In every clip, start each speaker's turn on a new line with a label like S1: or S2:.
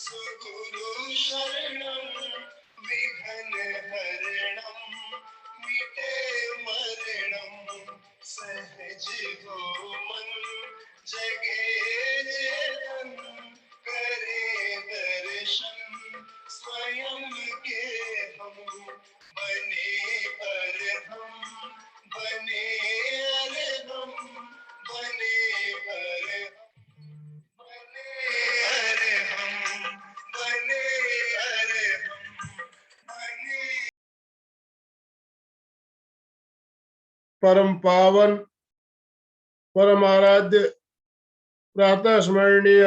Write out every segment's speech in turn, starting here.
S1: सुगुरु शरणं विघ्न हरणं मिटे मरणं सहज हो मन जगे चेतन करे दर्शन स्वयं के हम बने अरहम बने अरहम बने अरहम बने अरहम बने अरहम बने। परम पावन परम आराध्य प्रातः स्मरणीय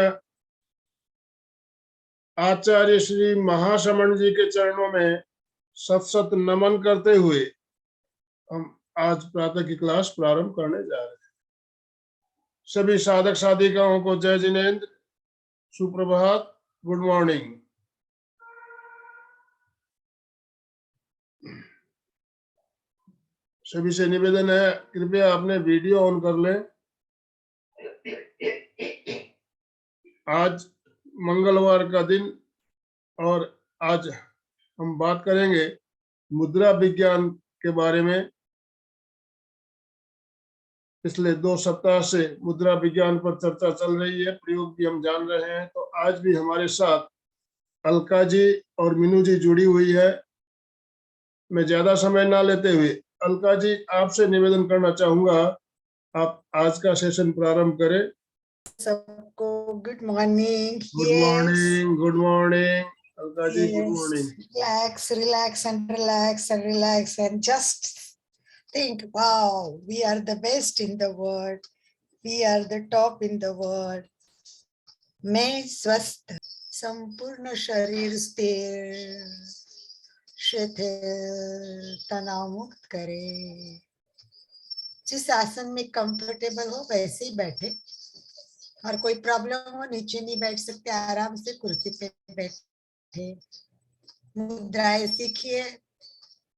S1: आचार्य श्री महाश्रमण जी के चरणों में सत सत नमन करते हुए हम आज प्रातः की क्लास प्रारंभ करने जा रहे हैं। सभी साधक साधिकाओं को जय जिनेन्द्र, सुप्रभात, गुड मॉर्निंग। सभी से निवेदन है, कृपया अपने वीडियो ऑन कर लें। आज मंगलवार का दिन और आज हम बात करेंगे मुद्रा विज्ञान के बारे में। पिछले 2 सप्ताह से मुद्रा विज्ञान पर चर्चा चल रही है, प्रयोग भी हम जान रहे हैं। तो आज भी हमारे साथ अलका जी और मीनू जी जुड़ी हुई है। मैं ज्यादा समय ना लेते हुए अलका जी आपसे निवेदन करना चाहूंगा, आप आज का सेशन प्रारंभ करें।
S2: सबको good morning.
S1: Good morning, good morning Alka ji, good morning.
S2: Relax, relax and relax and relax and just think, wow, we are the best in the world. We are the top in the world. मैं स्वस्थ, संपूर्ण शरीर स्थिर, शिथिल, तनाव मुक्त करे। जिस आसन में कंफर्टेबल हो वैसे ही बैठे, और कोई प्रॉब्लम हो नीचे नहीं बैठ सकते, आराम से कुर्सी पे बैठे। मुद्राएं सीखिए,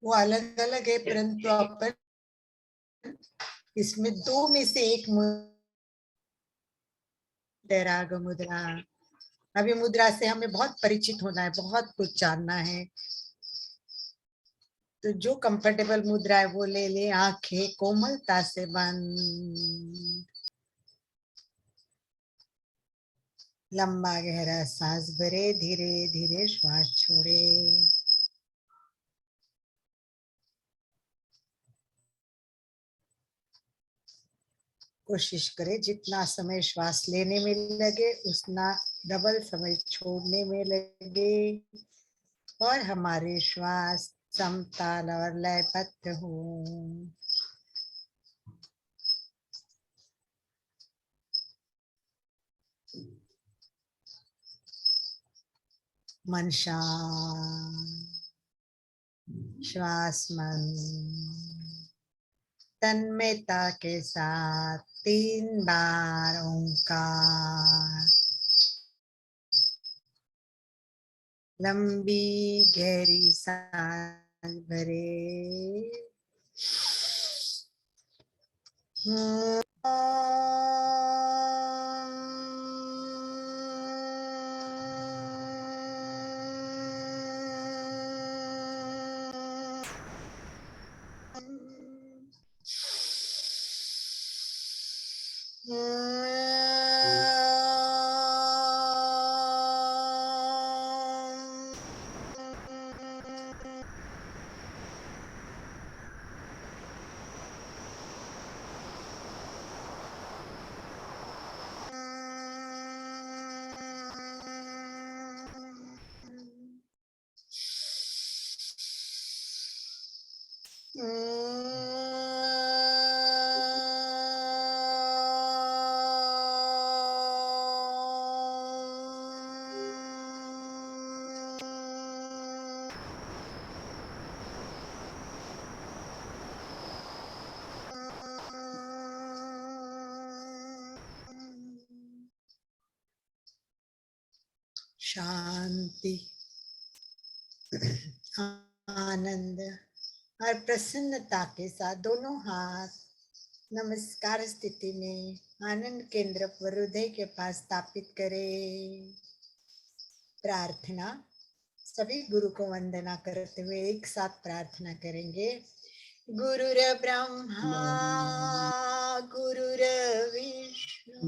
S2: वो अलग अलग है, परंतु अपन इसमें 2 में से एक राग मुद्रा। अभी मुद्रा से हमें बहुत परिचित होना है, बहुत कुछ जानना है। तो जो कंफर्टेबल मुद्रा है वो ले ले। आंखें कोमलता से बंद, लंबा गहरा सांस भरे, धीरे धीरे श्वास छोड़े। कोशिश करें जितना समय श्वास लेने में लगे उतना डबल समय छोड़ने में लगे, और हमारे श्वास समताल और लयबद्ध हो। मन शांत, श्वास मन तन्मयता के साथ 3 बार ओंकार। लंबी गहरी सांस भरे, शांति, आनंद और प्रसन्नता के साथ दोनों हाथ नमस्कार स्थिति में आनंद केंद्र पर हृदय के पास स्थापित करें। प्रार्थना। सभी गुरु को वंदना करते हुए एक साथ प्रार्थना करेंगे। गुरुर ब्रह्मा गुरुर्विष्णु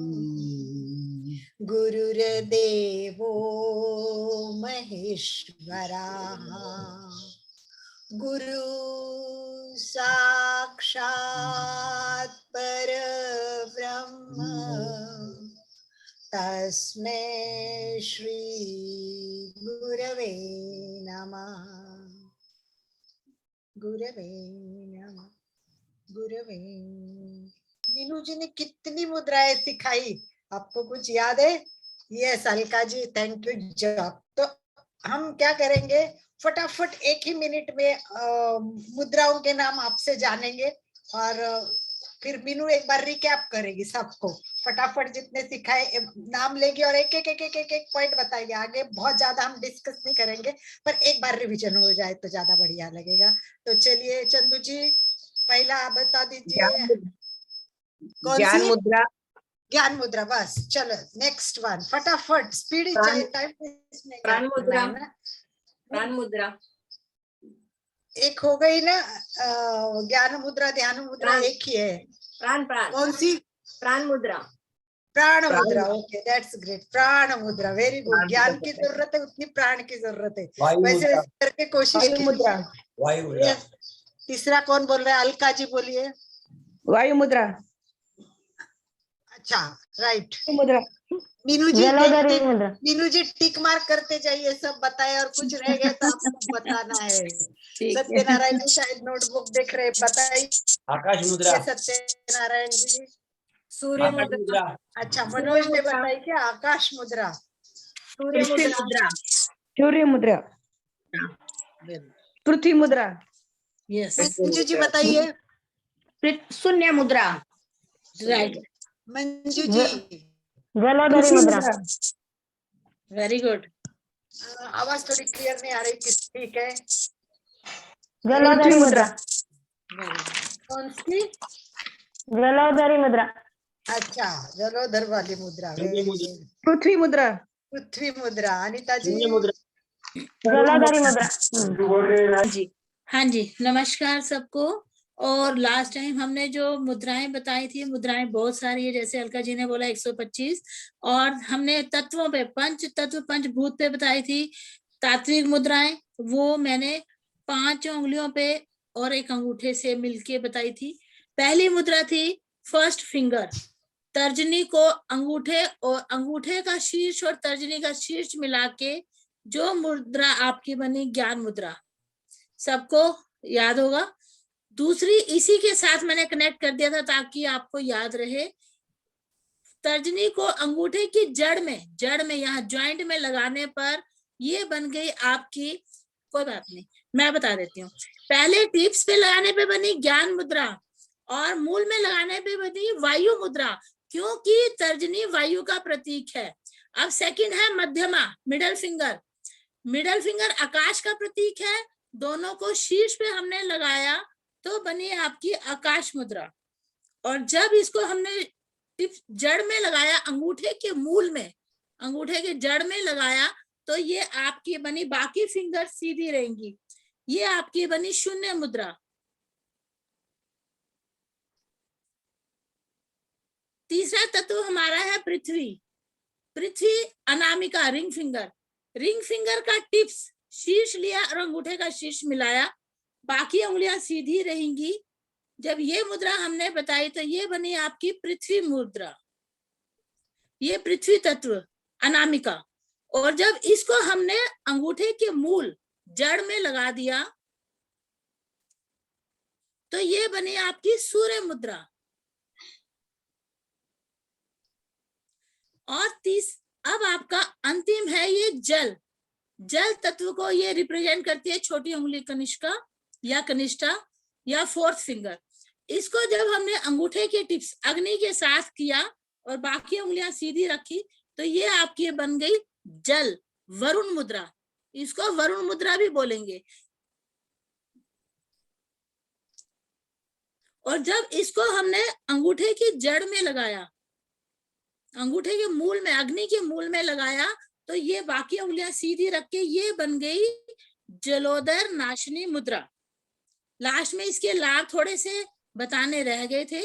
S2: गुरुर्देवो महेश्वरा गुरु साक्षात् परब्रह्म तस्मै श्री गुरवे नमः। गुरवे नमः। गुरवे। मीनू जी ने कितनी मुद्राएं सिखाई, आपको कुछ याद है? Yes Alka ji, thank you job. तो हम क्या करेंगे, फटाफट एक ही मिनट में मुद्राओं के नाम आपसे जानेंगे और फिर मीनू एक बार रिकैप करेगी सबको, फटाफट जितने सिखाए नाम लेगी और एक एक एक एक एक एक पॉइंट बताएंगे। आगे बहुत ज्यादा हम डिस्कस नहीं करेंगे, पर एक बार रिवीजन हो जाए तो ज्यादा बढ़िया लगेगा। तो चलिए चंदू जी, पहला आप बता दीजिए। कौन
S3: ज्ञान
S2: सी?
S3: मुद्रा।
S2: ज्ञान मुद्रा। बस चलो नेक्स्ट वन, फटाफट, स्पीड ही चाहिए, टाइम वेस्ट नहीं
S3: प्राण
S2: करना
S3: मुद्रा।
S2: है ना।
S3: प्राण मुद्रा
S2: एक हो गई ना, ज्ञान मुद्रा ध्यान मुद्रा
S3: प्राण।
S2: एक ही है।
S3: प्राण प्राण
S2: कौन सी?
S3: प्राण मुद्रा।
S2: प्राण
S3: प्राण।
S2: मुद्रा। ओके दैट्स ग्रेट, प्राण मुद्रा, वेरी गुड।
S3: प्राण
S2: ज्ञान
S3: मुद्रा।
S2: की जरूरत है उतनी प्राण की जरूरत है,
S4: वायु
S2: वैसे
S4: मुद्रा।
S2: वैसे करके कोशिश
S3: वायु मुद्रा।
S2: कीजिए।
S4: वायु मुद्रा।
S2: Yes. तीसरा कौन बोल रहा है? अलका जी बोलिए।
S3: वायु मुद्रा।
S2: अच्छा राइट।
S3: मुद्रा।
S2: मीनू जी
S3: जलोदरी मुद्रा।
S2: मीनू जी टिक मार्क करते जाइए, सब बताए और कुछ रह गया तो आपको बताना है। सत्यनारायण जी शायद नोटबुक देख रहे, बताइए
S4: आकाश मुद्रा।
S2: सत्यनारायण जी।
S3: सूर्य
S4: आकाश
S3: मुद्रा।
S4: मुद्रा।
S2: अच्छा
S3: सूर्य
S2: मनोज ने
S3: मुद्रा।
S2: बताई क्या? आकाश मुद्रा।
S3: सूर्य मुद्रा। सूर्य मुद्रा। पृथ्वी मुद्रा। यस।
S2: मंजू जी बताइए।
S3: शून्य मुद्रा। राइट।
S2: मंजू जी।
S3: जलोदरी मुद्रा। Very good.
S2: आवाज थोड़ी क्लियर नहीं आ रही, ठीक है।
S3: जलोदरी मुद्रा।
S2: कौन सी?
S3: जलोदरी मुद्रा।
S2: अच्छा जलोधर वाली मुद्रा, वेरी गुड।
S3: पृथ्वी मुद्रा।
S2: पृथ्वी मुद्रा। अनिता जी।
S4: शून्य मुद्रा।
S3: जलोदरी मुद्रा। जी हाँ जी, नमस्कार सबको। और लास्ट टाइम हमने जो मुद्राएं बताई थी, मुद्राएं बहुत सारी है, जैसे अलका जी ने बोला 125, और हमने तत्वों पे, पंच तत्व पंचभूत पे बताई थी तात्विक मुद्राएं, वो मैंने 5 उंगलियों पे और एक अंगूठे से मिलके बताई थी। पहली मुद्रा थी फर्स्ट फिंगर, तर्जनी को अंगूठे और अंगूठे का शीर्ष और तर्जनी का शीर्ष मिला के जो मुद्रा आपकी बनी, ज्ञान मुद्रा, सबको याद होगा। दूसरी इसी के साथ मैंने कनेक्ट कर दिया था ताकि आपको याद रहे, तर्जनी को अंगूठे की जड़ में यहाँ जॉइंट में लगाने पर ये बन गई आपकी, कोई बात नहीं मैं बता देती हूँ। पहले टिप्स पे लगाने पे बनी ज्ञान मुद्रा और मूल में लगाने पे बनी वायु मुद्रा, क्योंकि तर्जनी वायु का प्रतीक है। अब सेकंड है मध्यमा, मिडल फिंगर। मिडल फिंगर आकाश का प्रतीक है, दोनों को शीर्ष पे हमने लगाया तो बनी आपकी आकाश मुद्रा। और जब इसको हमने टिप्स जड़ में लगाया, अंगूठे के मूल में, अंगूठे के जड़ में लगाया, तो ये आपकी बनी, बाकी फिंगर सीधी रहेंगी, ये आपकी बनी शून्य मुद्रा। तीसरा तत्व हमारा है पृथ्वी। पृथ्वी अनामिका, रिंग फिंगर। रिंग फिंगर का टिप्स शीर्ष लिया और अंगूठे का शीर्ष मिलाया, बाकी उंगलियां सीधी रहेंगी। जब ये मुद्रा हमने बताई तो ये बनी आपकी पृथ्वी मुद्रा, ये पृथ्वी तत्व अनामिका। और जब इसको हमने अंगूठे के मूल जड़ में लगा दिया तो ये बनी आपकी सूर्य मुद्रा। और अब आपका अंतिम है ये जल। जल तत्व को ये रिप्रेजेंट करती है छोटी उंगली कनिष्का या कनिष्ठा या फोर्थ फिंगर। इसको जब हमने अंगूठे के टिप्स अग्नि के साथ किया और बाकी उंगलियां सीधी रखी तो ये आपकी बन गई जल, वरुण मुद्रा। इसको वरुण मुद्रा भी बोलेंगे। और जब इसको हमने अंगूठे की जड़ में लगाया, अंगूठे के मूल में, अग्नि के मूल में लगाया, तो ये बाकी उंगलियां सीधी रख के ये बन गई जलोदर नाशनी मुद्रा। लास्ट में इसके लाभ थोड़े से बताने रह गए थे,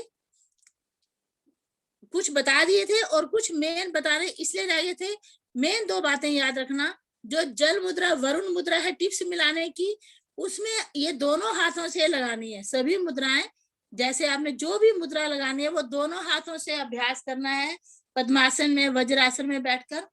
S3: कुछ बता दिए थे और कुछ मेन बताने इसलिए रह गए थे। मेन 2 बातें याद रखना, जो जल मुद्रा वरुण मुद्रा है टिप्स मिलाने की, उसमें ये दोनों हाथों से लगानी है सभी मुद्राएं। जैसे आपने जो भी मुद्रा लगानी है वो दोनों हाथों से अभ्यास करना है, पद्मासन में, वज्रासन में बैठकर।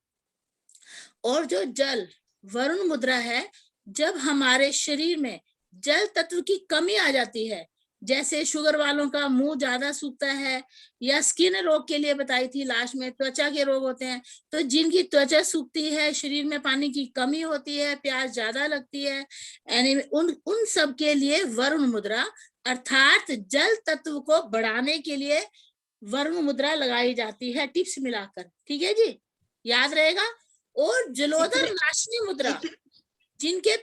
S3: और जो जल वरुण मुद्रा है, जब हमारे शरीर में जल तत्व की कमी आ जाती है, जैसे शुगर वालों का मुंह ज्यादा सूखता है, या स्किन रोग के लिए बताई थी लास्ट में, त्वचा के रोग होते हैं, तो जिनकी त्वचा सूखती है, शरीर में पानी की कमी होती है, प्यास ज्यादा लगती है, यानी उन सब के लिए वरुण मुद्रा अर्थात जल तत्व को बढ़ाने के लिए वरुण मुद्रा लगाई जाती है टिप्स मिलाकर। ठीक है जी, याद रहेगा। और जलोदर नाशनी मुद्रा, जिनके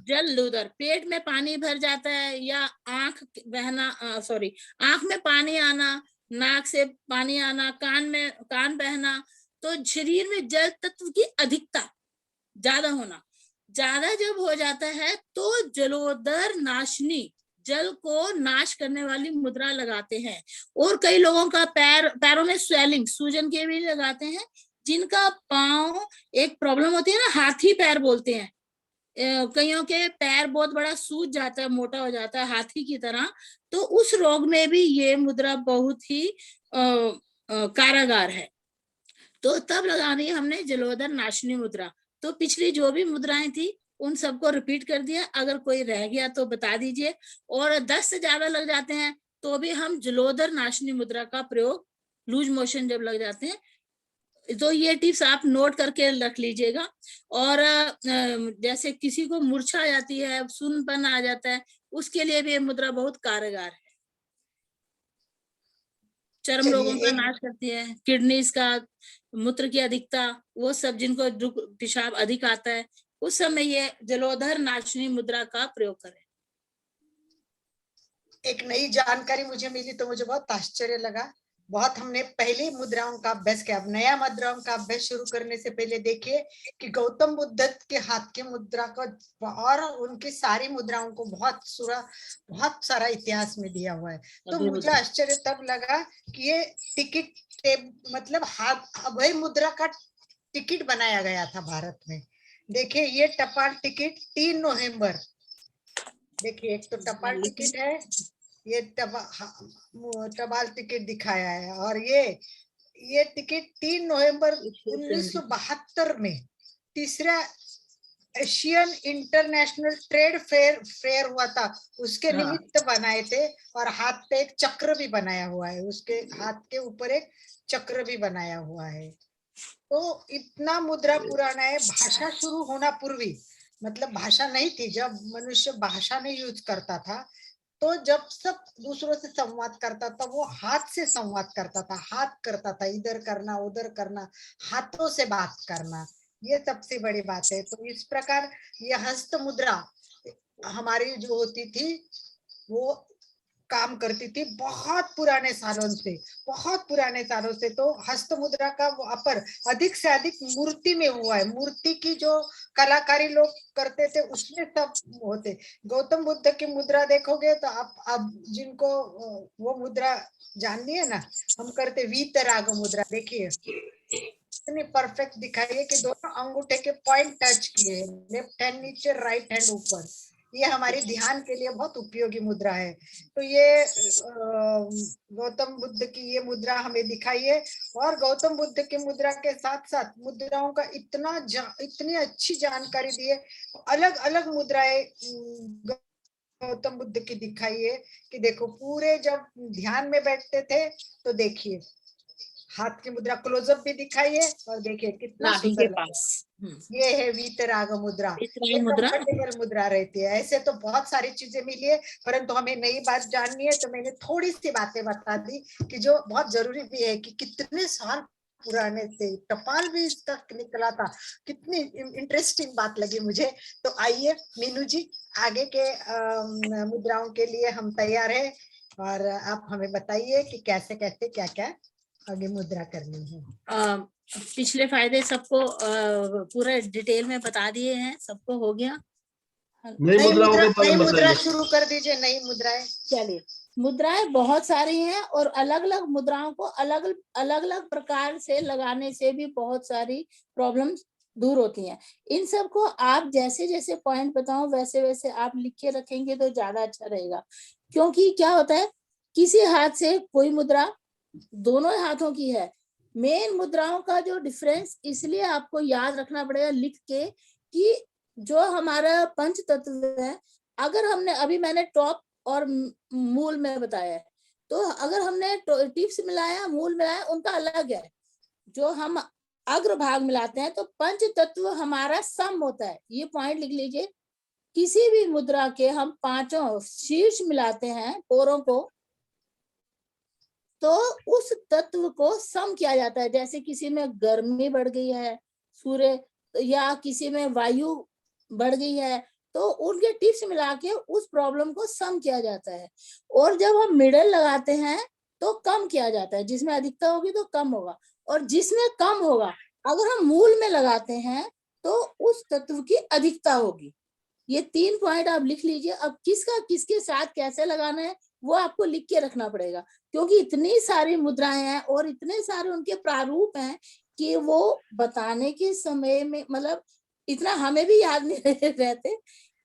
S3: जलोदर पेट में पानी भर जाता है, या आंख बहना, आंख में पानी आना, नाक से पानी आना, कान बहना, तो शरीर में जल तत्व की अधिकता ज्यादा होना, ज्यादा जब हो जाता है तो जलोदर नाशनी जल को नाश करने वाली मुद्रा लगाते हैं। और कई लोगों का पैरों में स्वेलिंग, सूजन के भी लगाते हैं। जिनका पांव एक प्रॉब्लम होती है ना, हाथी पैर बोलते हैं, कईयों के पैर बहुत बड़ा सूज जाता है, मोटा हो जाता है हाथी की तरह, तो उस रोग में भी ये मुद्रा बहुत ही कारागार है। तो तब लगानी है हमने जलोदर नाशनी मुद्रा। तो पिछली जो भी मुद्राएं थी उन सबको रिपीट कर दिया, अगर कोई रह गया तो बता दीजिए। और 10 से ज्यादा लग जाते हैं तो भी हम जलोदर नाशनी मुद्रा का प्रयोग, लूज मोशन जब लग जाते हैं, तो ये टिप्स आप नोट करके रख लीजिएगा। और जैसे किसी को मूर्छा आ जाती है, सुन्नपन आ जाता है, उसके लिए भी ये मुद्रा बहुत कारगर है। चर्म रोगों का नाश करती है, किडनीज का, मूत्र की अधिकता, वो सब जिनको पेशाब अधिक आता है, उस समय ये जलोदर नाशनी मुद्रा का प्रयोग करें।
S2: एक नई जानकारी मुझे मिली तो मुझे बहुत आश्चर्य लगा। बहुत हमने पहले मुद्राओं का अभ्यास किया। अब नया मुद्राओं का अभ्यास शुरू करने से पहले देखिए कि गौतम बुद्ध के हाथ की मुद्रा को और उनकी सारी मुद्राओं को बहुत सारा इतिहास में दिया हुआ है। तो मुझे आश्चर्य तब लगा कि ये टिकट मतलब हाथ अभय मुद्रा का टिकट बनाया गया था भारत में। देखिए ये टपाल टिकट 3 नवंबर, देखिए एक तो टपाल टिकट है, ये टपाल टिकट दिखाया है, और ये टिकट 3 नवंबर 1972 में तीसरा एशियन इंटरनेशनल ट्रेड फेयर हुआ था, उसके निमित्त बनाए थे। और हाथ पे एक चक्र भी बनाया हुआ है, उसके हाथ के ऊपर एक चक्र भी बनाया हुआ है। तो इतना मुद्रा पुराना है। भाषा शुरू होना पूर्वी, मतलब भाषा नहीं थी, जब मनुष्य भाषा नहीं यूज करता था, तो जब सब दूसरों से संवाद करता था वो हाथ से संवाद करता था, हाथ करता था, इधर करना उधर करना, हाथों से बात करना, ये सबसे बड़ी बात है। तो इस प्रकार ये हस्त मुद्रा हमारी जो होती थी वो काम करती थी बहुत पुराने सालों से। तो हस्त मुद्रा का वापर अधिक से अधिक मूर्ति में हुआ है। मूर्ति की जो कलाकारी लोग करते थे उसमें सब होते। गौतम बुद्ध की मुद्रा देखोगे तो आप अब जिनको वो मुद्रा जाननी है ना, हम करते वीतराग मुद्रा। देखिए इतनी परफेक्ट दिखाई है कि दोनों अंगूठे के पॉइंट टच किए, लेफ्ट हैंड नीचे राइट हैंड ऊपर। ये हमारी ध्यान के लिए बहुत उपयोगी मुद्रा है। तो ये गौतम बुद्ध की ये मुद्रा हमें दिखाई है। और गौतम बुद्ध की मुद्रा के साथ साथ मुद्राओं का इतनी अच्छी जानकारी दी है। अलग अलग मुद्राएं गौतम बुद्ध की दिखाई है कि देखो पूरे जब ध्यान में बैठते थे तो देखिए हाथ की मुद्रा क्लोजअप भी दिखाई है, और देखिए कितना सुंदर ये है वीतराग मुद्रा। कंफर्टेबल मुद्रा रहती है। ऐसे तो बहुत सारी चीजें मिली है, परंतु हमें नई बात जाननी है तो मैंने थोड़ी सी बातें बता दी कि जो बहुत जरूरी भी है कि कितने साल पुराने थे, टपाल भी इसका निकला था। कितनी इंटरेस्टिंग बात लगी मुझे। तो आइए मीनू जी, आगे के मुद्राओं के लिए हम तैयार है, और आप हमें बताइए कि कैसे कैसे क्या क्या आगे मुद्रा करनी है।
S3: पिछले फायदे सबको पूरा डिटेल में बता दिए हैं, सबको हो गया।
S1: नई
S2: मुद्रा शुरू कर दीजिए, नई मुद्राएं।
S3: चलिए, मुद्राएं बहुत सारी हैं और अलग अलग मुद्राओं को अलग अलग प्रकार से लगाने से भी बहुत सारी प्रॉब्लम्स दूर होती हैं। इन सब को आप जैसे जैसे पॉइंट बताओ वैसे वैसे आप लिख के रखेंगे तो ज्यादा अच्छा रहेगा। क्योंकि क्या होता है, किसी हाथ से कोई मुद्रा दोनों हाथों की है, मेन मुद्राओं का जो डिफरेंस इसलिए आपको याद रखना पड़ेगा लिख के, कि जो हमारा पंच तत्व है, अगर हमने अभी मैंने टॉप और मूल में बताया है, तो अगर हमने टिप्स मिलाया मूल मिलाया उनका अलग है। जो हम अग्रभाग मिलाते हैं तो पंच तत्व हमारा सम होता है, ये पॉइंट लिख लीजिए। किसी भी मुद्रा के हम पांचों शीर्ष मिलाते हैं पोरों को, तो उस तत्व को सम किया जाता है। जैसे किसी में गर्मी बढ़ गई है सूर्य, या किसी में वायु बढ़ गई है, तो उनके टिप्स मिला के उस प्रॉब्लम को सम किया जाता है। और जब हम मिडल लगाते हैं तो कम किया जाता है, जिसमें अधिकता होगी तो कम होगा, और जिसमें कम होगा अगर हम मूल में लगाते हैं तो उस तत्व की अधिकता होगी। ये 3 पॉइंट आप लिख लीजिए। अब किसका किसके साथ कैसे लगाना है वो आपको लिख के रखना पड़ेगा, क्योंकि इतनी सारी मुद्राएं हैं और इतने सारे उनके प्रारूप हैं कि वो बताने के समय में मतलब इतना हमें भी याद नहीं रहते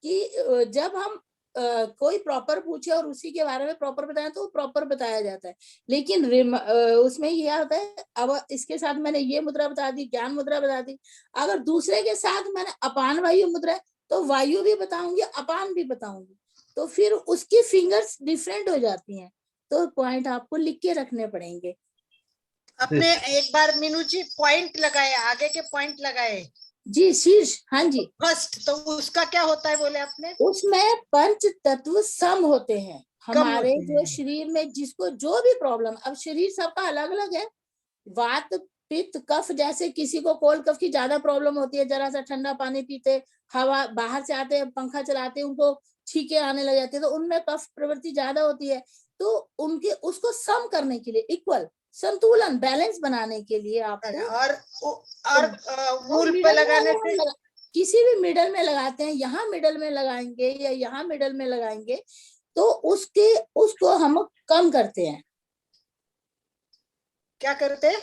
S3: कि जब हम कोई प्रॉपर पूछे और उसी के बारे में प्रॉपर बताएं तो प्रॉपर बताया जाता है। लेकिन उसमें ये होता है, अब इसके साथ मैंने ये मुद्रा बता दी, ज्ञान मुद्रा बता दी, अगर दूसरे के साथ मैंने अपान वायु मुद्रा तो वायु भी बताऊंगी अपान भी बताऊंगी, तो फिर उसकी फिंगर्स डिफरेंट हो जाती हैं। तो पॉइंट आपको लिख के रखने पड़ेंगे।
S2: अपने एक बार मीनू जी पॉइंट लगाए, आगे के पॉइंट लगाए
S3: जी शीर्ष, हाँ जी।
S2: फर्स्ट, तो उसका क्या होता है बोले आपने?
S3: उसमें पंच तत्व सम होते हैं हमारे जो शरीर में, जिसको जो भी प्रॉब्लम, अब शरीर सबका अलग अलग है, वात पित्त कफ, जैसे किसी को कोल्ड कफ की ज्यादा प्रॉब्लम होती है, जरा सा ठंडा पानी पीते, हवा बाहर से आते पंखा चलाते उनको छींके आने लग जाते हैं, तो उनमें कफ प्रवृत्ति ज्यादा होती है। तो उनके उसको सम करने के लिए, इक्वल संतुलन बैलेंस बनाने के लिए आपको
S2: और मूल पे लगाने से
S3: किसी भी मिडल में लगाते हैं, यहाँ मिडल में लगाएंगे या यहाँ मिडल में लगाएंगे तो उसको हम कम करते हैं।
S2: क्या करते हैं?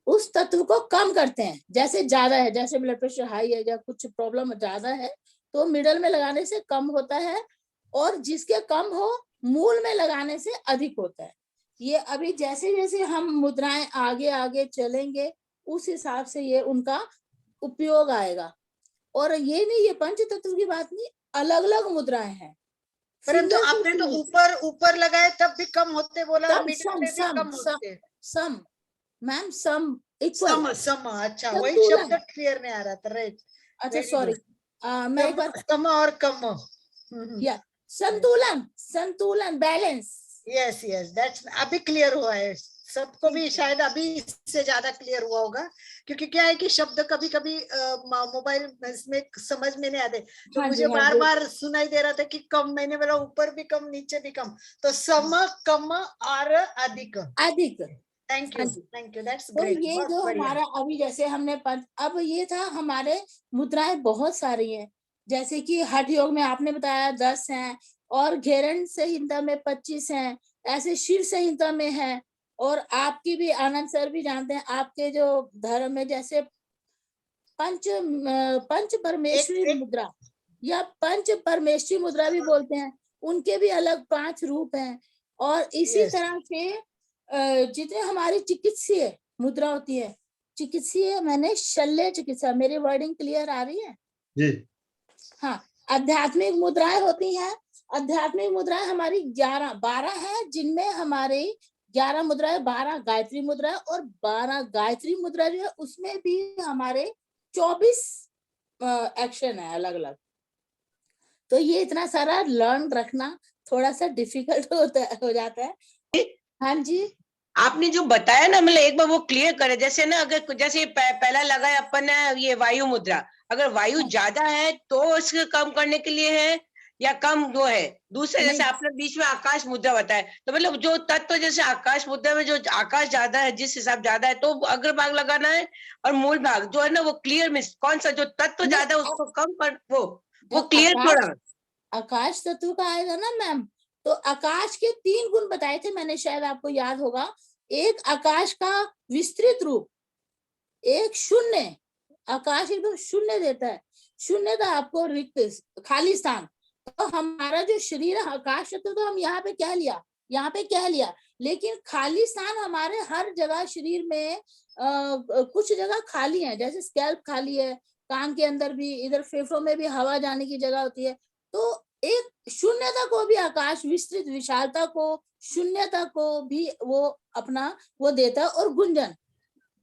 S3: उस तत्व को कम करते हैं। जैसे ज्यादा है, जैसे ब्लड प्रेशर हाई है या कुछ प्रॉब्लम ज्यादा है तो मिडल में लगाने से कम होता है, और जिसके कम हो मूल में लगाने से अधिक होता है। ये अभी जैसे जैसे हम मुद्राएं आगे आगे चलेंगे उस हिसाब से ये उनका उपयोग आएगा। और ये नहीं, ये पंच तत्व की बात नहीं, अलग अलग मुद्राएं हैं।
S2: परंतु आपने तो ऊपर लगाए तब भी कम होते बोला,
S3: सम मैम, सम इक्वल
S2: सम। अच्छा, वही शब्द क्लियर नहीं आ रहा था, राइट।
S3: अच्छा सॉरी, मैं एक बार
S2: सम और कम
S3: या संतुलन बैलेंस।
S2: यस दैट्स अभी क्लियर हुआ है सबको भी, शायद अभी इससे ज्यादा क्लियर हुआ होगा, क्योंकि क्या है कि शब्द कभी कभी मोबाइल में समझ में नहीं आते, तो मुझे बार बार सुनाई दे रहा था कि कम, मैंने बोला ऊपर भी कम नीचे भी कम, तो सम कम और अधिक। Thank you that's great.
S3: ये जो हमारा अभी जैसे हमने अब ये था, हमारे मुद्राएं बहुत सारी हैं, जैसे कि हठ योग में आपने बताया 10 हैं, और घेरण संहिता में 25 हैं, ऐसे शिव संहिता में है, और आपकी भी आनंद सर भी जानते हैं, आपके जो धर्म में जैसे पंच परमेश्वरी मुद्रा या पंच परमेश्वरी मुद्रा भी बोलते हैं, उनके भी अलग 5 रूप हैं। और इसी तरह से जितने हमारी चिकित्सीय मुद्रा होती है, चिकित्सीय मैंने शल्य चिकित्सा, मेरी वर्डिंग क्लियर आ रही है
S1: जी?
S3: हाँ। आध्यात्मिक मुद्राएं होती हैं, आध्यात्मिक मुद्राएं हमारी 12 हैं, जिनमें हमारी 11 मुद्राएं, 12 गायत्री मुद्रा, और 12 गायत्री मुद्रा जो है उसमें भी हमारे 24 एक्शन है अलग अलग। तो ये इतना सारा लर्न रखना थोड़ा सा डिफिकल्ट हो जाता है। हाँ जी,
S4: आपने जो बताया ना, मतलब एक बार वो क्लियर करे। जैसे ना, अगर जैसे पहला लगा है अपन ये वायु मुद्रा, अगर वायु ज्यादा है तो इसको कम करने के लिए है, या कम वो है? दूसरे जैसे
S3: नहीं।
S4: आपने बीच में आकाश मुद्रा बताया, तो मतलब जो तत्व जैसे आकाश मुद्रा में जो आकाश ज्यादा है, जिस हिसाब ज्यादा है तो अग्र भाग लगाना है, और मूल भाग जो है ना वो क्लियर में कौन सा जो तत्व ज्यादा है उसको कम कर, वो क्लियर थोड़ा।
S3: आकाश तत्व का आएगा ना मैम, तो आकाश के 3 गुण बताए थे मैंने, शायद आपको याद होगा। एक आकाश का विस्तृत रूप, एक शून्य, आकाश एकदम शून्य देता है, शून्य था आपको रिक्त खाली स्थान। तो हमारा जो शरीर है आकाश तत्व, तो हम यहाँ पे कह लिया, यहाँ पे कह लिया, लेकिन खाली स्थान हमारे हर जगह शरीर में कुछ जगह खाली है, जैसे स्कैल्प खाली है, कान के अंदर भी, इधर फेफड़ों में भी हवा जाने की जगह होती है। तो एक शून्यता को भी आकाश, विस्तृत विशालता को, शून्यता को भी वो अपना वो देता है। और गुंजन,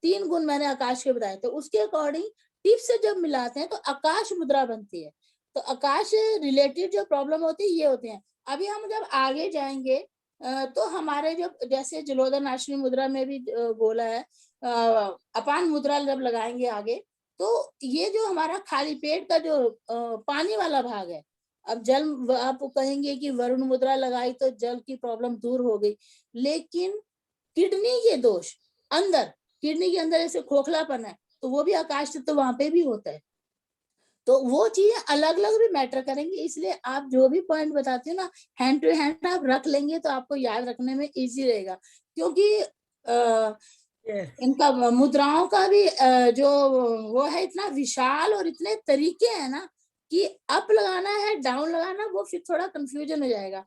S3: 3 गुण मैंने आकाश के बताए, तो उसके अकॉर्डिंग टिप से जब मिलाते हैं तो आकाश मुद्रा बनती है। तो आकाश रिलेटेड जो प्रॉब्लम होती है ये होते हैं। अभी हम जब आगे जाएंगे तो हमारे जब जैसे जलोदर नाशनी मुद्रा में भी बोला है, अपान मुद्रा जब लगाएंगे आगे, तो ये जो हमारा खाली पेट का जो पानी वाला भाग है, अब जल, आप कहेंगे कि वरुण मुद्रा लगाई तो जल की प्रॉब्लम दूर हो गई, लेकिन किडनी के दोष अंदर, किडनी के अंदर ऐसे खोखलापन है, तो वो भी आकाश तत्व वहां पे भी होता है। तो वो चीजें अलग अलग भी मैटर करेंगे, इसलिए आप जो भी पॉइंट बताते हो ना, हैंड टू हैंड आप रख लेंगे तो आपको याद रखने में इजी रहेगा। क्योंकि इनका मुद्राओं का भी जो वो है इतना विशाल और इतने तरीके हैं ना, कि अप लगाना है डाउन लगाना, वो फिर थोड़ा कंफ्यूजन हो जाएगा।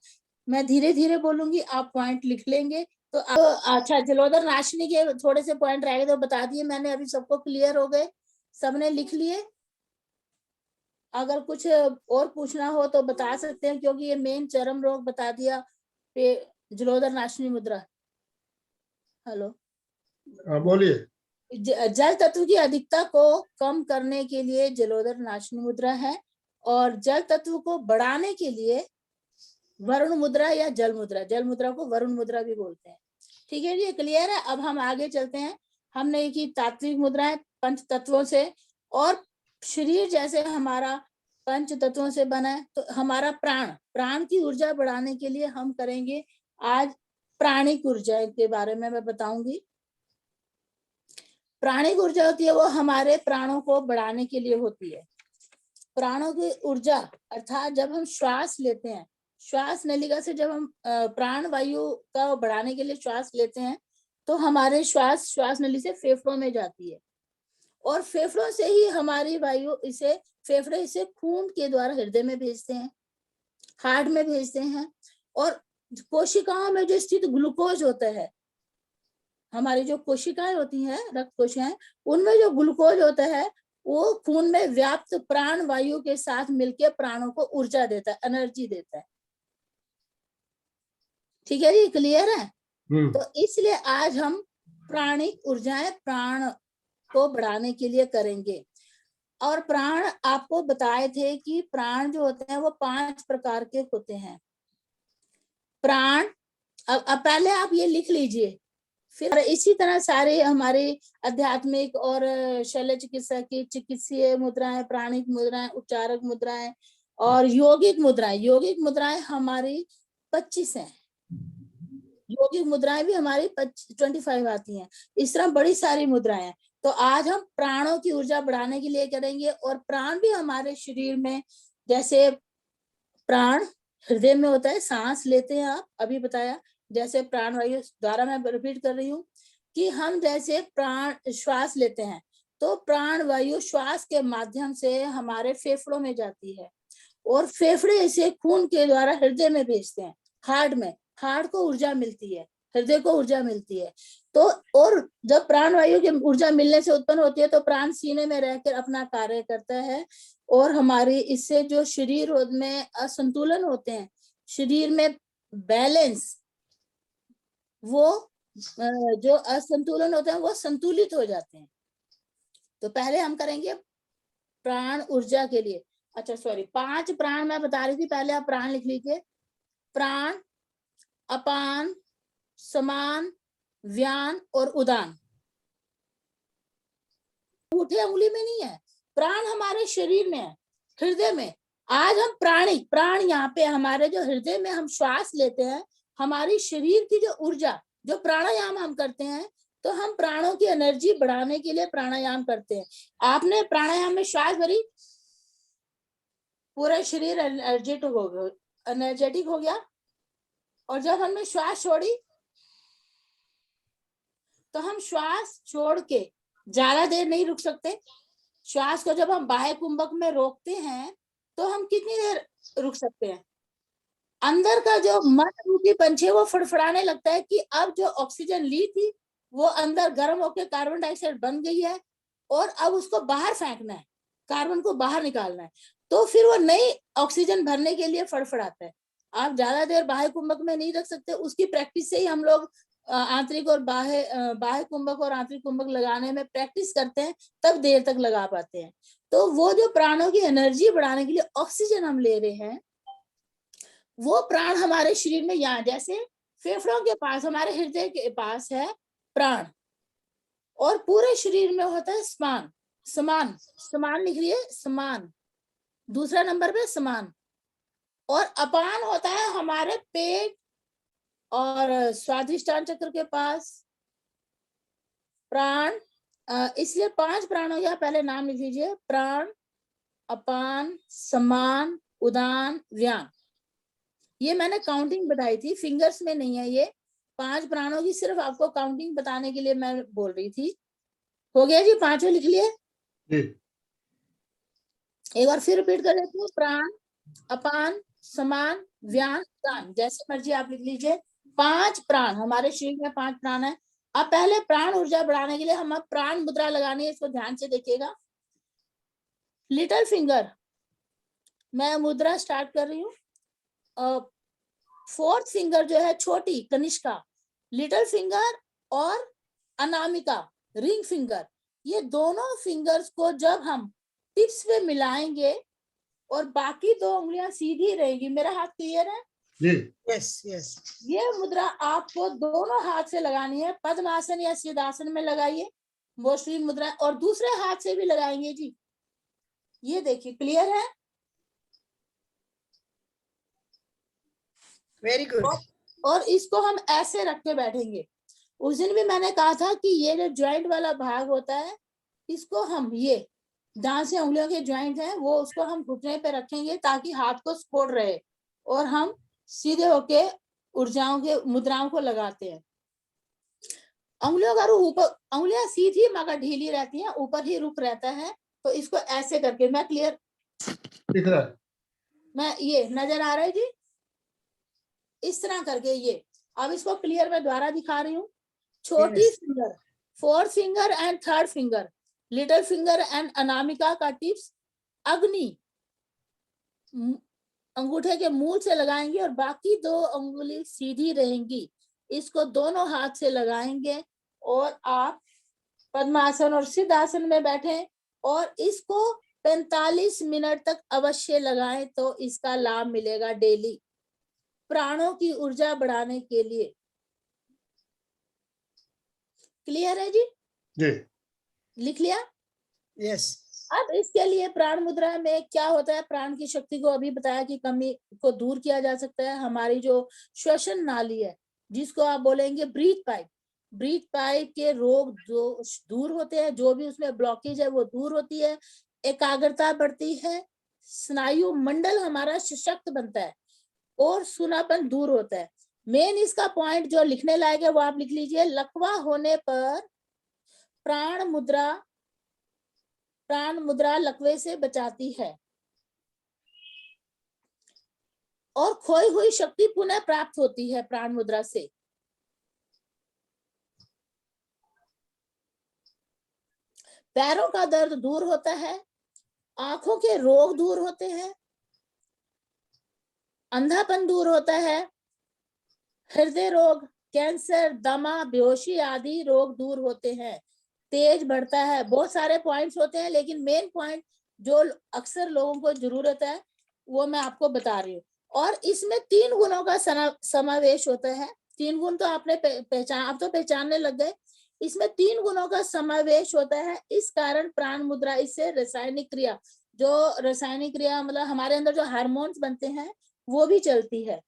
S3: मैं धीरे धीरे बोलूंगी, आप पॉइंट लिख लेंगे। तो अच्छा, जलोदर नाशनी के थोड़े से पॉइंट रह गए तो बता दिए मैंने, अभी सबको क्लियर हो गए, सबने लिख लिए? अगर कुछ और पूछना हो तो बता सकते हैं, क्योंकि ये मेन चरम रोग बता दिया जलोदर नाशनी मुद्रा। हेलो,
S1: हाँ बोलिए।
S3: जल तत्व की अधिकता को कम करने के लिए जलोदर नाशनी मुद्रा है, और जल तत्व को बढ़ाने के लिए वरुण मुद्रा या जल मुद्रा, जल मुद्रा को वरुण मुद्रा भी बोलते हैं। ठीक है जी, क्लियर है? अब हम आगे चलते हैं। हमने की तात्विक मुद्राएं पंच तत्वों से, और शरीर जैसे हमारा पंच तत्वों से बना है, तो हमारा प्राण की ऊर्जा बढ़ाने के लिए हम करेंगे आज प्राणिक ऊर्जा के बारे में मैं बताऊंगी। प्राणिक ऊर्जा होती है वो हमारे प्राणों को बढ़ाने के लिए होती है। प्राणों की ऊर्जा अर्थात जब हम श्वास लेते हैं, श्वास नलिका से जब हम प्राण वायु का बढ़ाने के लिए श्वास लेते हैं, तो हमारे श्वास नली से फेफड़ों में जाती है, और फेफड़ों से ही हमारी वायु फेफड़े इसे खून के द्वारा हृदय में भेजते हैं, हार्ट में भेजते हैं, और कोशिकाओं में जो स्थित ग्लूकोज होता है, हमारी जो कोशिकाएं होती हैं, रक्त कोशिकाएं, उनमें जो ग्लूकोज होता है वो खून में व्याप्त प्राण वायु के साथ मिलकर प्राणों को ऊर्जा देता है, एनर्जी देता है। ठीक है जी, क्लियर है? तो इसलिए आज हम प्राणिक ऊर्जाएं प्राण को बढ़ाने के लिए करेंगे। और प्राण आपको बताए थे कि प्राण जो होते हैं वो 5 प्रकार के होते हैं। प्राण, अब पहले आप ये लिख लीजिए, फिर इसी तरह सारे हमारे आध्यात्मिक और शल्य चिकित्सा की चिकित्सीय मुद्राएं, प्राणिक मुद्राएं, उपचारक मुद्राएं और यौगिक मुद्राएं। यौगिक मुद्राएं हमारी 25 हैं। यौगिक मुद्राएं भी हमारी 25 आती हैं। इस तरह बड़ी सारी मुद्राएं हैं। तो आज हम प्राणों की ऊर्जा बढ़ाने के लिए करेंगे। और प्राण भी हमारे शरीर में, जैसे प्राण हृदय में होता है, सांस लेते हैं आप, अभी बताया, जैसे प्राण वायु, द्वारा मैं रिपीट कर रही हूँ कि हम जैसे प्राण श्वास लेते हैं तो प्राण वायु श्वास के माध्यम से हमारे फेफड़ों में जाती है, और फेफड़े इसे खून के द्वारा हृदय में भेजते हैं, हार्ट में, हार्ट को ऊर्जा मिलती है, हृदय को ऊर्जा मिलती है। तो और जब प्राण वायु की ऊर्जा मिलने से उत्पन्न होती है तो प्राण सीने में रहकर अपना कार्य करता है, और हमारी इससे जो शरीर में असंतुलन होते हैं, शरीर में बैलेंस, वो जो असंतुलन होते हैं वो संतुलित हो जाते हैं। तो पहले हम करेंगे प्राण ऊर्जा के लिए, अच्छा सॉरी, 5 प्राण मैं बता रही थी, पहले आप प्राण लिख लीजिए। प्राण, अपान, समान, व्यान और उदान। अंगूठे उंगली में नहीं है, प्राण हमारे शरीर में है, हृदय में, आज हम प्राण यहाँ पे हमारे जो हृदय में हम श्वास लेते हैं, हमारी शरीर की जो ऊर्जा, जो प्राणायाम हम करते हैं, तो हम प्राणों की एनर्जी बढ़ाने के लिए प्राणायाम करते हैं। आपने प्राणायाम में श्वास भरी, पूरा शरीर एनर्जेटिक हो गया, और जब हमने श्वास छोड़ी तो हम श्वास छोड़ के ज्यादा देर नहीं रुक सकते। श्वास को जब हम बाह्य कुंभक में रोकते हैं तो हम कितनी देर रुक सकते हैं? अंदर का जो मन रूपी पंछी वो फड़फड़ाने लगता है कि अब जो ऑक्सीजन ली थी वो अंदर गर्म होकर कार्बन डाइऑक्साइड बन गई है, और अब उसको बाहर फेंकना है, कार्बन को बाहर निकालना है। तो फिर वो नई ऑक्सीजन भरने के लिए फड़फड़ाता है। आप ज्यादा देर बाह्य कुंभक में नहीं रख सकते। उसकी प्रैक्टिस से ही हम लोग आंतरिक और बाह्य कुंभक और आंतरिक कुंभक लगाने में प्रैक्टिस करते हैं, तब देर तक लगा पाते हैं। तो वो जो प्राणों की एनर्जी बढ़ाने के लिए ऑक्सीजन हम ले रहे हैं, वो प्राण हमारे शरीर में, यहाँ जैसे फेफड़ों के पास, हमारे हृदय के पास है प्राण, और पूरे शरीर में होता है समान लिख रही है, समान, दूसरा नंबर पे समान। और अपान होता है हमारे पेट और स्वादिष्टान चक्र के पास प्राण। इसलिए 5 प्राणों का पहले नाम लिख लीजिए, प्राण, अपान, समान, उदान, व्यान। ये मैंने काउंटिंग बताई थी, फिंगर्स में नहीं है। ये 5 प्राणों की सिर्फ आपको काउंटिंग बताने के लिए मैं बोल रही थी। हो गया जी, 5 लिख लिए। एक बार फिर रिपीट कर देती हूँ, प्राण, अपान, समान, व्यान, उदान, जैसे मर्जी आप लिख लीजिए। 5 प्राण, हमारे शरीर में 5 प्राण है। अब पहले प्राण ऊर्जा बढ़ाने के लिए हम प्राण मुद्रा लगानी है, इसको ध्यान से देखिएगा। लिटिल फिंगर, मैं मुद्रा स्टार्ट कर रही हूँ। 4th फिंगर जो है छोटी कनिष्का, लिटिल फिंगर और अनामिका रिंग फिंगर, ये दोनों फिंगर्स को जब हम टिप्स पे मिलाएंगे और बाकी 2 उंगलियां सीधी रहेगी। मेरा हाथ क्लियर है?
S1: Yes yes.
S3: ये मुद्रा आपको दोनों हाथ से लगानी है। पद्मासन या सिद्धासन में लगाइए मोस्टली मुद्रा, और दूसरे हाथ से भी लगाएंगे जी। ये देखिए, क्लियर है?
S2: Very good.
S3: और इसको हम ऐसे रख के बैठेंगे। उस दिन भी मैंने कहा था कि ये जो ज्वाइंट वाला भाग होता है, इसको हम, ये जहां से उंगलियों के ज्वाइंट हैं, वो उसको हम घुटने पे रखेंगे ताकि हाथ को सपोर्ट रहे, और हम सीधे होके ऊर्जाओं के मुद्राओं को लगाते हैं। उंगलियों का रुख ऊपर, उंगलियां सीधी मगर ढीली रहती हैं, ऊपर ही रुख रहता है। तो इसको ऐसे करके, मैं क्लियर
S1: दिख रहा है?
S3: मैं, ये नजर आ रहा है जी? इस तरह करके ये, अब इसको क्लियर मैं द्वारा दिखा रही हूँ। छोटी finger, 4th finger and 3rd finger, little finger and Anamika का टिप्स अग्नि अंगूठे के मूल से लगाएंगे, और बाकी 2 उंगली सीधी रहेंगी। इसको दोनों हाथ से लगाएंगे और आप पद्मासन और सिद्धासन में बैठे, और इसको 45 मिनट तक अवश्य लगाएं, तो इसका लाभ मिलेगा डेली प्राणों की ऊर्जा बढ़ाने के लिए। क्लियर है जी? लिख लिया?
S2: यस।
S3: अब इसके लिए प्राण मुद्रा में क्या होता है, प्राण की शक्ति को अभी बताया कि कमी को दूर किया जा सकता है। हमारी जो श्वसन नाली है, जिसको आप बोलेंगे ब्रीथ पाइप के रोग जो दूर होते हैं, जो भी उसमें ब्लॉकेज है वो दूर होती है, एकाग्रता बढ़ती है, स्नायु मंडल हमारा सशक्त बनता है, और सुनापन दूर होता है। मेन इसका पॉइंट जो लिखने लायक है वो आप लिख लीजिए, लकवा होने पर प्राण मुद्रा लकवे से बचाती है, और खोई हुई शक्ति पुनः प्राप्त होती है प्राण मुद्रा से। पैरों का दर्द दूर होता है, आंखों के रोग दूर होते हैं, अंधापन दूर होता है, हृदय रोग, कैंसर, दमा, बेहोशी आदि रोग दूर होते हैं, तेज बढ़ता है। बहुत सारे पॉइंट्स होते हैं, लेकिन मेन पॉइंट जो अक्सर लोगों को जरूरत है वो मैं आपको बता रही हूँ। और इसमें 3 गुणों का समावेश होता है। 3 गुण तो आपने आप तो पहचानने लग गए। इसमें 3 गुणों का समावेश होता है, इस कारण प्राण मुद्रा इससे रासायनिक क्रिया जो रासायनिक क्रिया मतलब हमारे अंदर जो हार्मोन्स बनते हैं वो भी चलती है।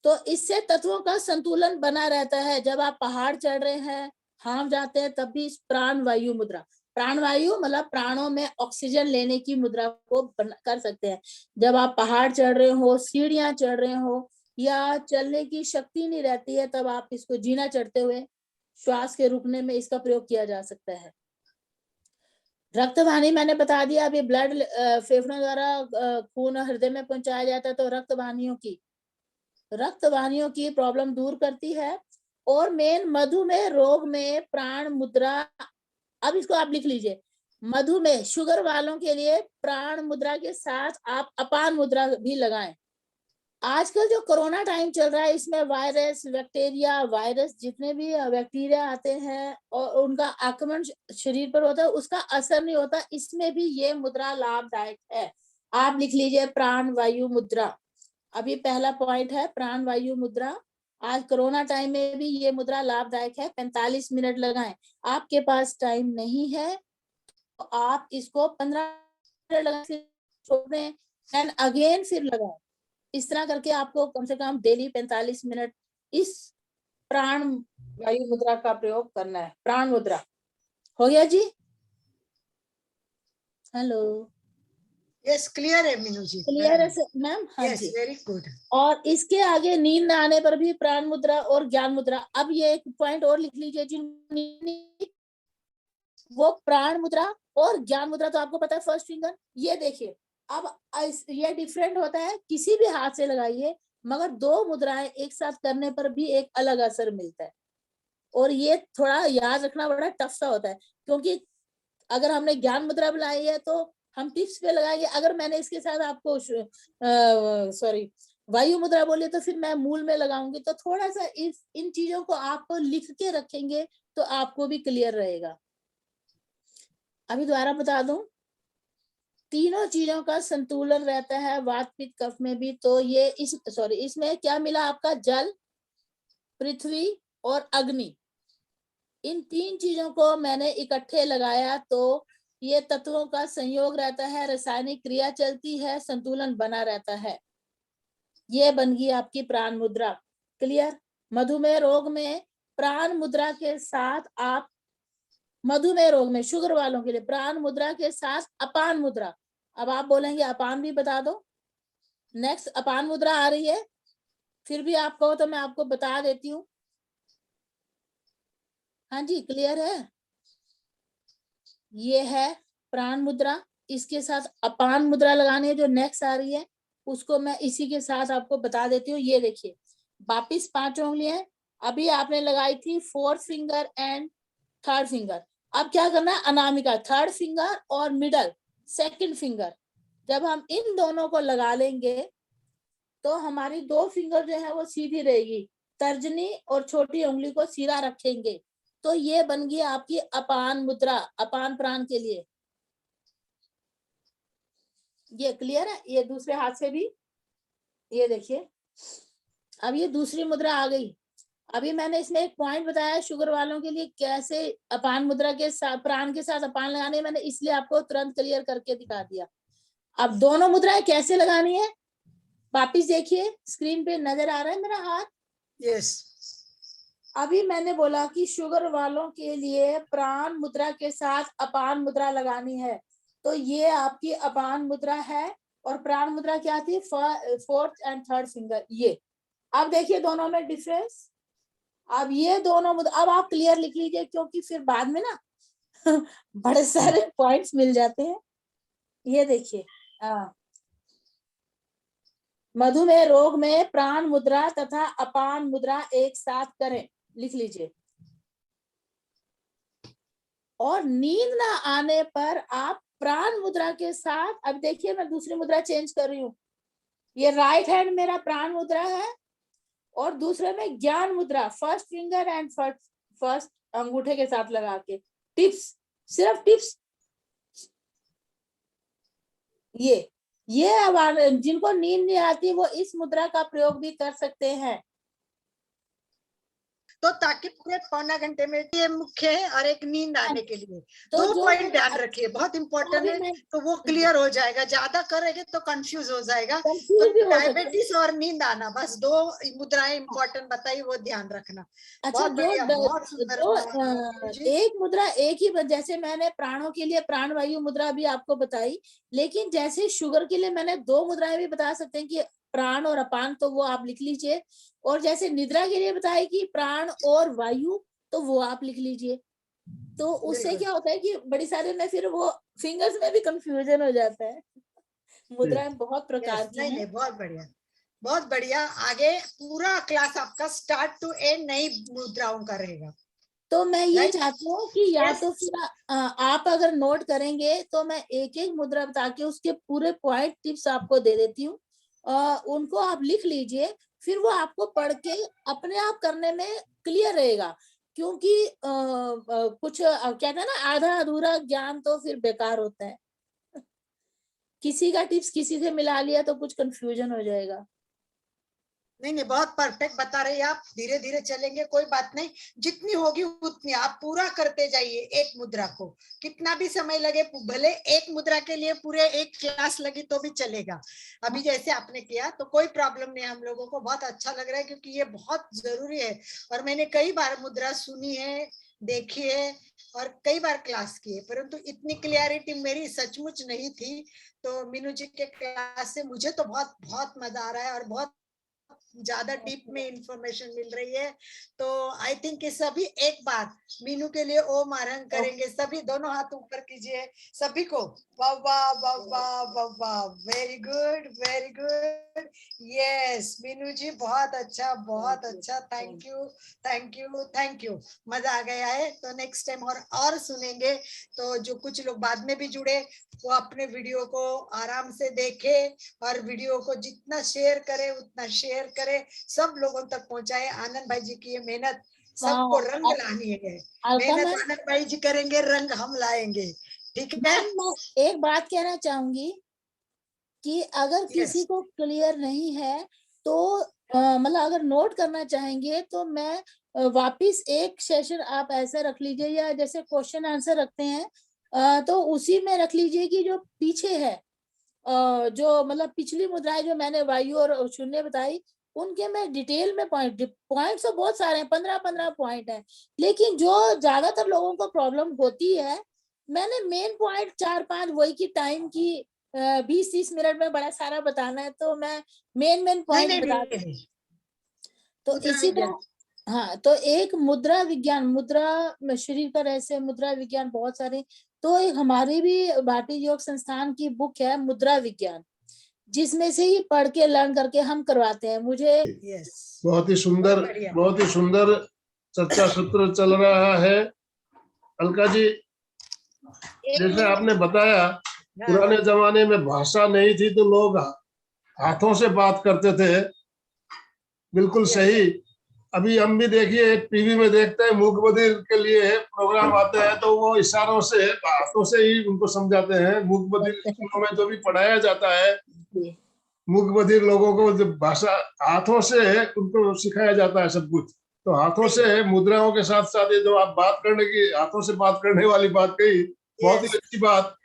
S3: तो इससे तत्वों का संतुलन बना रहता है। जब आप पहाड़ चढ़ रहे हैं, हाम जाते हैं, तब भी इस प्राण वायु मुद्रा, प्राण वायु मतलब प्राणों में ऑक्सीजन लेने की मुद्रा को कर सकते हैं। जब आप पहाड़ चढ़ रहे हो, सीढ़ियां चढ़ रहे हो, या चलने की शक्ति नहीं रहती है, तब आप इसको जीना चढ़ते हुए श्वास के रुकने में इसका प्रयोग किया जा सकता है। रक्तवाहिनी मैंने बता दिया, अभी ब्लड फेफड़ों द्वारा खून हृदय में पहुंचाया जाता है, तो रक्तवाहिनियों की प्रॉब्लम दूर करती है। और मेन मधुमेह रोग में प्राण मुद्रा, अब इसको आप लिख लीजिए, मधुमेह शुगर वालों के लिए प्राण मुद्रा के साथ आप अपान मुद्रा भी लगाएं। आजकल जो कोरोना टाइम चल रहा है, इसमें वायरस, बैक्टीरिया, वायरस जितने भी बैक्टीरिया आते हैं और उनका आक्रमण शरीर पर होता है, उसका असर नहीं होता। इसमें भी ये मुद्रा लाभदायक है। आप लिख लीजिए प्राण वायु मुद्रा। अभी पहला पॉइंट है प्राण वायु मुद्रा। आज कोरोना टाइम में भी ये मुद्रा लाभदायक है। 45 मिनट लगाएं। आपके पास टाइम नहीं है तो आप इसको 15 मिनट लगा छोड़ दें, एंड अगेन फिर लगाएं। इस तरह करके आपको कम से कम डेली 45 मिनट इस प्राण वायु मुद्रा का प्रयोग करना है। प्राण मुद्रा हो गया जी? हेलो,
S2: यस, क्लियर है मीनू जी,
S3: क्लियर है मैम? हाँ
S2: यस,
S3: जी।
S2: Very good.
S3: और इसके आगे नींद न आने पर भी प्राण मुद्रा और ज्ञान मुद्रा। अब ये एक पॉइंट और लिख लीजिए, जिन वो प्राण मुद्रा और ज्ञान मुद्रा तो आपको पता है फर्स्ट फिंगर। ये देखिए, अब ये डिफरेंट होता है, किसी भी हाथ से लगाइए, मगर दो मुद्राएं एक साथ करने पर भी एक अलग असर मिलता है। और ये थोड़ा याद रखना बड़ा टफ सा होता है, क्योंकि अगर हमने ज्ञान मुद्रा बनाई है तो हम टिप्स पे लगाएंगे। अगर मैंने इसके साथ आपको सॉरी वायु मुद्रा बोले तो फिर मैं मूल में लगाऊंगी। तो थोड़ा सा इन चीजों को आपको लिख के रखेंगे तो आपको भी क्लियर रहेगा। अभी दोबारा बता दूं, तीनों चीजों का संतुलन रहता है वात पित्त कफ में भी। तो ये इसमें क्या मिला आपका? जल, पृथ्वी और अग्नि। इन तीन चीजों को मैंने इकट्ठे लगाया तो ये तत्वों का संयोग रहता है, रासायनिक क्रिया चलती है, संतुलन बना रहता है। ये बन गई आपकी प्राण मुद्रा। क्लियर? मधुमेह रोग में प्राण मुद्रा के साथ आप, मधुमेह रोग में शुगर वालों के लिए प्राण मुद्रा के साथ अपान मुद्रा। अब आप बोलेंगे अपान भी बता दो। नेक्स्ट अपान मुद्रा आ रही है, फिर भी आप कहो तो मैं आपको बता देती हूँ। हाँ जी, क्लियर है? ये है प्राण मुद्रा, इसके साथ अपान मुद्रा लगानी है जो नेक्स्ट आ रही है, उसको मैं इसी के साथ आपको बता देती हूँ। ये देखिए, वापिस 5 उंगलियां अभी आपने लगाई थी, 4th finger and 3rd finger. अब क्या करना है? अनामिका 3rd फिंगर और मिडल 2nd फिंगर, जब हम इन दोनों को लगा लेंगे तो हमारी 2 फिंगर जो है वो सीधी रहेगी। तर्जनी और छोटी उंगली को सीधा रखेंगे तो ये बन गई आपकी अपान मुद्रा, अपान प्राण के लिए। ये क्लियर है? ये दूसरे हाथ से भी, ये देखिए, अब ये दूसरी मुद्रा आ गई। अभी मैंने इसमें एक पॉइंट बताया शुगर वालों के लिए कैसे अपान मुद्रा के साथ प्राण के साथ अपान लगाने, मैंने इसलिए आपको तुरंत क्लियर करके दिखा दिया। अब दोनों मुद्राएं कैसे लगानी है वापिस देखिए, स्क्रीन पे नजर आ रहा है मेरा हाथ?
S2: यस।
S3: अभी मैंने बोला कि शुगर वालों के लिए प्राण मुद्रा के साथ अपान मुद्रा लगानी है, तो ये आपकी अपान मुद्रा है। और प्राण मुद्रा क्या थी? 4th and 3rd finger. ये अब देखिए दोनों में डिफरेंस। अब ये दोनों मुद्रा अब आप क्लियर लिख लीजिए, क्योंकि फिर बाद में ना बड़े सारे पॉइंट्स मिल जाते हैं। ये देखिए, मधुमेह रोग में प्राण मुद्रा तथा अपान मुद्रा एक साथ करें, लिख लीजिए। और नींद ना आने पर आप प्राण मुद्रा के साथ, अब देखिए मैं दूसरी मुद्रा चेंज कर रही हूँ। ये राइट हैंड मेरा प्राण मुद्रा है और दूसरे में ज्ञान मुद्रा, 1st फिंगर एंड 1st अंगूठे के साथ लगा के। टिप्स, सिर्फ टिप्स। ये अब जिनको नींद नहीं आती वो इस मुद्रा का प्रयोग भी कर सकते हैं।
S2: तो ताकि पूरे पौना घंटे में ये मुख्य है और एक नींद आने के लिए
S3: तो
S2: 2
S3: जो
S2: पॉइंट ध्यान रखिए, बहुत इंपॉर्टेंट है। तो वो क्लियर हो जाएगा, ज्यादा करेंगे तो कंफ्यूज हो जाएगा। तो
S3: कंफ्यूज भी हो सकता है।
S2: डायबिटीज और नींद आना, बस 2 मुद्राएं इंपॉर्टेंट बताइए, वो ध्यान रखना।
S3: अच्छा,
S2: बहुत बढ़िया, बहुत सुंदर।
S3: एक मुद्रा एक ही, जैसे मैंने प्राणों के लिए प्राण वायु मुद्रा भी आपको बताई, लेकिन जैसे शुगर के लिए मैंने 2 मुद्राएं भी बता सकते हैं कि प्राण और अपान, तो वो आप लिख लीजिए। और जैसे निद्रा के लिए बताई कि प्राण और वायु, तो वो आप लिख लीजिए। तो उससे क्या होता है कि बड़ी सारे में फिर वो फिंगर्स में भी कंफ्यूजन हो जाता है। मुद्राएं बहुत प्रकार की हैं।
S2: नहीं, बहुत बढ़िया, बहुत बढ़िया। आगे पूरा क्लास आपका स्टार्ट टू एंड नई मुद्राओं का रहेगा।
S3: तो मैं ये चाहती हूँ कि या तो फिर आप अगर नोट करेंगे तो मैं एक एक मुद्रा बता के उसके पूरे पॉइंट टिप्स आपको दे देती हूँ, उनको आप लिख लीजिए, फिर वो आपको पढ़ के अपने आप करने में क्लियर रहेगा। क्योंकि कुछ कहते हैं ना, आधा अधूरा ज्ञान तो फिर बेकार होता है। किसी का टिप्स किसी से मिला लिया तो कुछ कंफ्यूजन हो जाएगा।
S2: नहीं, बहुत परफेक्ट बता रहे हैं आप। धीरे धीरे चलेंगे, कोई बात नहीं, जितनी होगी उतनी आप पूरा करते जाइए। एक मुद्रा को कितना भी समय लगे, भले एक मुद्रा के लिए पूरे एक क्लास लगी तो भी चलेगा। अभी जैसे आपने किया तो कोई प्रॉब्लम नहीं, हम लोगों को बहुत अच्छा लग रहा है, क्योंकि ये बहुत जरूरी है। और मैंने कई बार मुद्रा सुनी है, देखी है और कई बार क्लास की है, परंतु इतनी क्लियरिटी मेरी सचमुच नहीं थी। तो मीनू जी के क्लास से मुझे तो बहुत बहुत मजा आ रहा है और बहुत ज्यादा डीप में इंफॉर्मेशन मिल रही है। तो आई थिंक कि सभी एक बार मीनू के लिए ओम आरंभ करेंगे। सभी दोनों हाथ ऊपर कीजिए, सभी को। वाह वाह वाह वाह वाह वाह, very good, very good. Yes Meenu ji, बहुत अच्छा, बहुत अच्छा। Thank you, thank you, thank you. मजा आ गया है। तो नेक्स्ट टाइम और सुनेंगे। तो जो कुछ लोग बाद में भी जुड़े, वो अपने वीडियो को आराम से देखे और वीडियो को जितना शेयर करे उतना शेयर करे, सब लोगों तक पहुंचाए। आनंद भाई जी की ये मेहनत, सबको रंग लानी है। मेहनत आनंद भाई जी करेंगे, रंग हम लाएंगे। ठीक है।
S3: मैं एक बात कहना चाहूंगी कि अगर किसी को क्लियर नहीं है तो मतलब अगर नोट करना चाहेंगे तो मैं वापिस एक सेशन आप ऐसे रख लीजिए, या जैसे क्वेश्चन आंसर रखते हैं तो उसी में रख लीजिए कि जो पीछे है, जो मतलब पिछली मुद्राएं जो मैंने वायु और शून्य बताई, उनके मैं डिटेल में पॉइंट्स तो बहुत सारे हैं, 15 पॉइंट है, लेकिन जो ज्यादातर लोगों को प्रॉब्लम होती है, मैंने मेन पॉइंट 4-5 वही की टाइम की 20-30 मिनट में बड़ा सारा बताना है, तो मैं मेन पॉइंट बता दूं। तो इसी तरह हाँ, तो एक मुद्रा विज्ञान, मुद्रा शरीर का रहस्य, मुद्रा विज्ञान बहुत सारे, तो एक हमारी भी भारतीय योग संस्थान की बुक है मुद्रा विज्ञान, जिसमें से ही पढ़ के लर्न करके हम करवाते हैं। मुझे
S1: बहुत ही सुंदर चर्चा सत्र चल रहा है। अलका जी, जैसे आपने बताया, पुराने जमाने में भाषा नहीं थी तो लोग हाथों से बात करते थे, बिल्कुल सही। अभी हम भी देखिए टीवी में देखते हैं, मूक बधिर के लिए प्रोग्राम आते हैं तो वो इशारों से, हाथों से ही उनको समझाते हैं। मूक बधिर स्कूलों में जो भी पढ़ाया जाता है, मूक बधिर लोगों को जब भाषा हाथों से उनको सिखाया जाता है सब कुछ। तो हाथों से मुद्राओं के साथ साथ ये जो आप बात करने की, हाथों से बात करने वाली बात कही, बहुत ही अच्छी बात,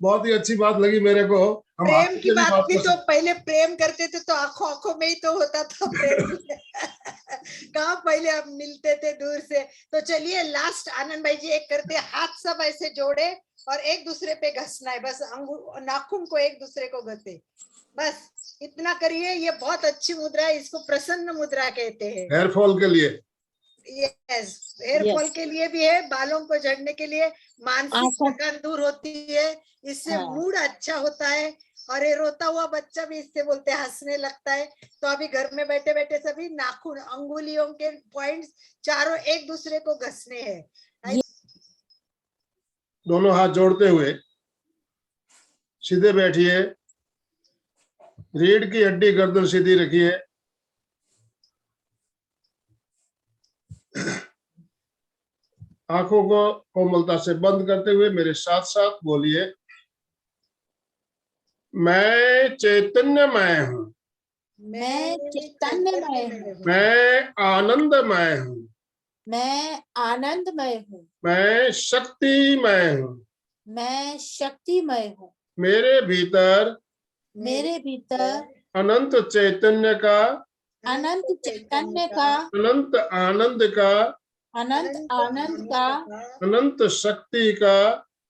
S1: बहुत ही अच्छी बात लगी मेरे को। हम
S2: प्रेम की बात भी तो पहले प्रेम करते थे तो आंखों में ही तो होता था प्रेम। कहाँ पहले आप मिलते थे दूर से। तो चलिए लास्ट आनंद भाई जी एक करते, हाथ सब ऐसे जोड़े और एक दूसरे पे घसना है, बस नाखून को एक दूसरे को घसे, बस इतना करिए। ये बहुत अच्छी मुद्रा है, इसको प्रसन्न मुद्रा कहते हैं।
S1: हेयर फॉल के लिए,
S2: यस, हेयर फॉल के लिए भी है, बालों को झड़ने के लिए, मानसिक थकान दूर होती है, इससे मूड अच्छा होता है। और ये रोता हुआ बच्चा भी इससे बोलते हैं हंसने लगता है। तो अभी घर में बैठे बैठे सभी नाखून, अंगुलियों के पॉइंट्स चारों एक दूसरे को घसने हैं।
S1: दोनों हाथ जोड़ते हुए सीधे बैठिए, रीढ़ की हड्डी गर्दन सीधी रखिए, आंखों को कोमलता से बंद करते हुए मेरे साथ साथ बोलिए, मैं चैतन्यमय हूँ,
S2: मैं चैतन्यमय हूँ,
S1: मैं आनंदमय हूँ,
S3: मैं आनंदमय हूँ।
S1: मैं शक्तिमय हूँ।
S3: मैं शक्तिमय हूँ।
S1: मेरे भीतर
S3: मेरे भीतर
S1: अनंत चैतन्य का,
S3: अनंत चैतन्य का,
S1: अनंत आनंद का,
S3: अनंत आनंद का,
S1: अनंत शक्ति का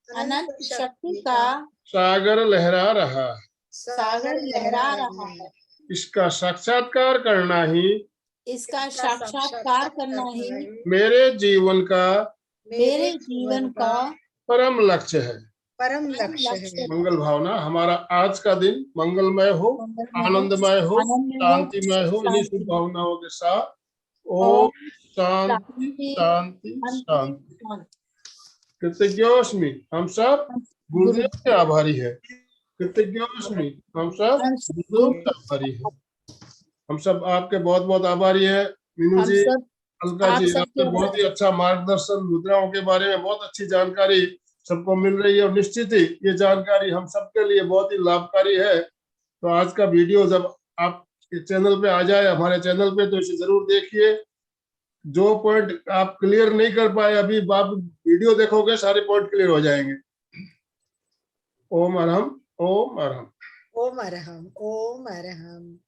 S3: अनंत शक्ति का
S1: सागर लहरा रहा है।
S3: सागर लहरा रहा है।
S1: इसका साक्षात्कार करना ही
S3: इसका साक्षात्कार करना ही
S1: मेरे जीवन का परम लक्ष्य है।
S2: परम लक्ष्य है।
S1: मंगल भावना, हमारा आज का दिन मंगलमय हो, आनंदमय हो, शांतिमय हो। इन्हीं शुभ भावनाओं के साथ ओम शांति शांति शांति। कृतज्ञोस्मि, हम सब गुरुदेव के आभारी है। कृतज्ञोस्मि, हम सब गुरुदेव के आभारी है। हम सब आपके बहुत बहुत आभारी है। मीनू जी, अलका जी, आपने बहुत ही अच्छा मार्गदर्शन, मुद्राओं के बारे में बहुत अच्छी जानकारी सबको मिल रही है और निश्चित ही ये जानकारी हम सबके लिए बहुत ही लाभकारी है। तो आज का वीडियो जब आप चैनल पे आ जाए, हमारे चैनल पे, तो इसे जरूर देखिए। जो पॉइंट आप क्लियर नहीं कर पाए अभी, आप वीडियो देखोगे सारे पॉइंट क्लियर हो जाएंगे। ओम अरहम, ओम अरहम,
S2: ओम अरहम, ओम अरहम।